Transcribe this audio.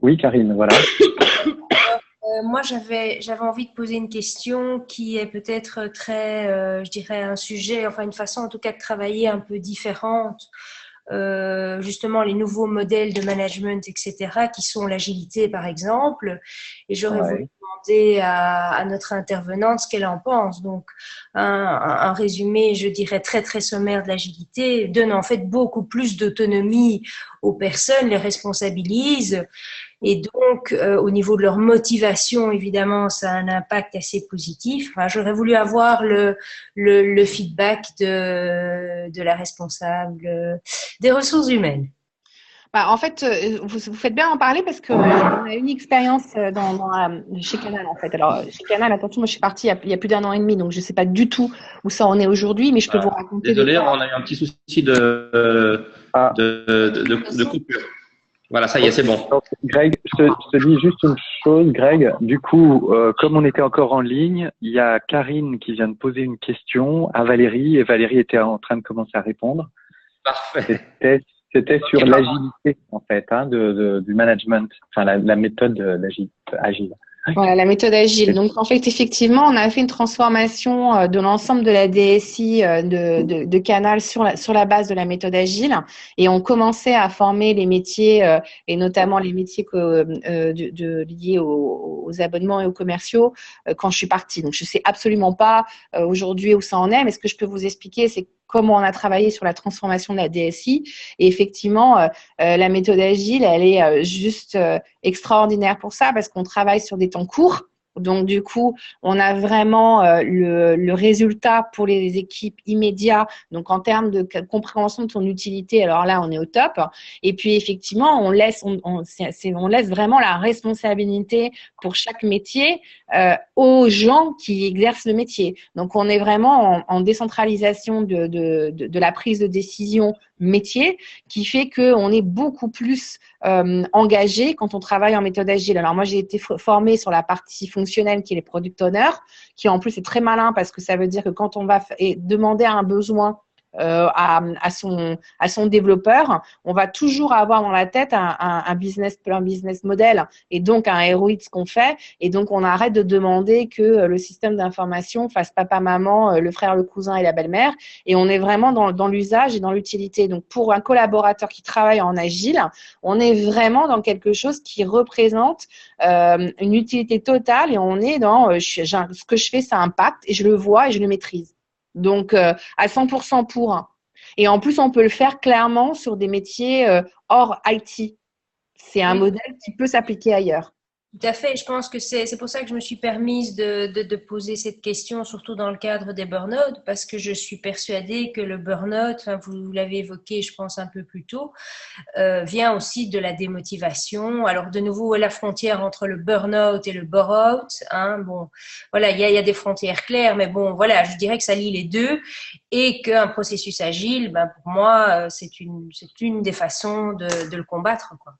Oui, Karine, voilà. Moi, j'avais envie de poser une question qui est peut-être très, je dirais, un sujet, enfin une façon en tout cas de travailler un peu différente. Justement, les nouveaux modèles de management, etc., qui sont l'agilité, par exemple. Et j'aurais voulu Ouais. demander à notre intervenante ce qu'elle en pense. Donc, un résumé, je dirais, très, très sommaire de l'agilité donne en fait beaucoup plus d'autonomie aux personnes, les responsabilise et donc, au niveau de leur motivation, évidemment, ça a un impact assez positif. Enfin, j'aurais voulu avoir le feedback de la responsable des ressources humaines. Bah, en fait, vous faites bien en parler parce que on a une expérience chez Canal en fait. Alors chez Canal, attention, moi je suis partie il y a plus d'un an et demi, donc je ne sais pas du tout où ça en est aujourd'hui, mais je peux vous raconter de Désolé, quoi. on a eu un petit souci Ah, de coupure. Voilà, ça y est, c'est bon. donc, Greg, je te dis juste une chose, Greg. Du coup, comme on était encore en ligne, il y a Karine qui vient de poser une question à Valérie et Valérie était en train de commencer à répondre. Parfait. C'était sur Ok, pardon. l'agilité, en fait, hein, du management, enfin la méthode agile. Voilà, la méthode agile. Donc, en fait, effectivement, on a fait une transformation de l'ensemble de la DSI de Canal sur la base de la méthode agile. Et on commençait à former les métiers, et notamment les métiers liés aux abonnements et aux commerciaux quand je suis partie. Donc, je ne sais absolument pas aujourd'hui où ça en est, mais ce que je peux vous expliquer, c'est comment on a travaillé sur la transformation de la DSI. Et effectivement, la méthode agile, elle est juste extraordinaire pour ça parce qu'on travaille sur des temps courts. Donc, du coup, on a vraiment le résultat pour les équipes immédiat. Donc, en termes de compréhension de son utilité, alors là, on est au top. Et puis, effectivement, on laisse vraiment la responsabilité pour chaque métier aux gens qui exercent le métier. Donc, on est vraiment en décentralisation de la prise de décision métier qui fait qu'on est beaucoup plus engagé quand on travaille en méthode agile. Alors moi, j'ai été formée sur la partie fonctionnelle qui est les product owners, qui en plus est très malin parce que ça veut dire que quand on va demander un besoin à son développeur, on va toujours avoir dans la tête un business model et donc un ROI de ce qu'on fait. Et donc, on arrête de demander que le système d'information fasse papa, maman, le frère, le cousin et la belle-mère. Et on est vraiment dans l'usage et dans l'utilité. Donc, pour un collaborateur qui travaille en agile, on est vraiment dans quelque chose qui représente une utilité totale et on est dans ce que je fais, ça impacte et je le vois et je le maîtrise. Donc, à 100% pour. Et en plus, on peut le faire clairement sur des métiers hors IT. C'est un Oui, modèle qui peut s'appliquer ailleurs. tout à fait. Je pense que c'est pour ça que je me suis permise de poser cette question, surtout dans le cadre des burn-out, parce que je suis persuadée que le burn-out, enfin, vous l'avez évoqué, je pense, un peu plus tôt, vient aussi de la démotivation. Alors, de nouveau, la frontière entre le burn-out et le bore-out, hein, bon, voilà, il y a des frontières claires, mais bon, voilà, je dirais que ça lie les deux et qu'un processus agile, ben, pour moi, c'est une des façons de le combattre, quoi.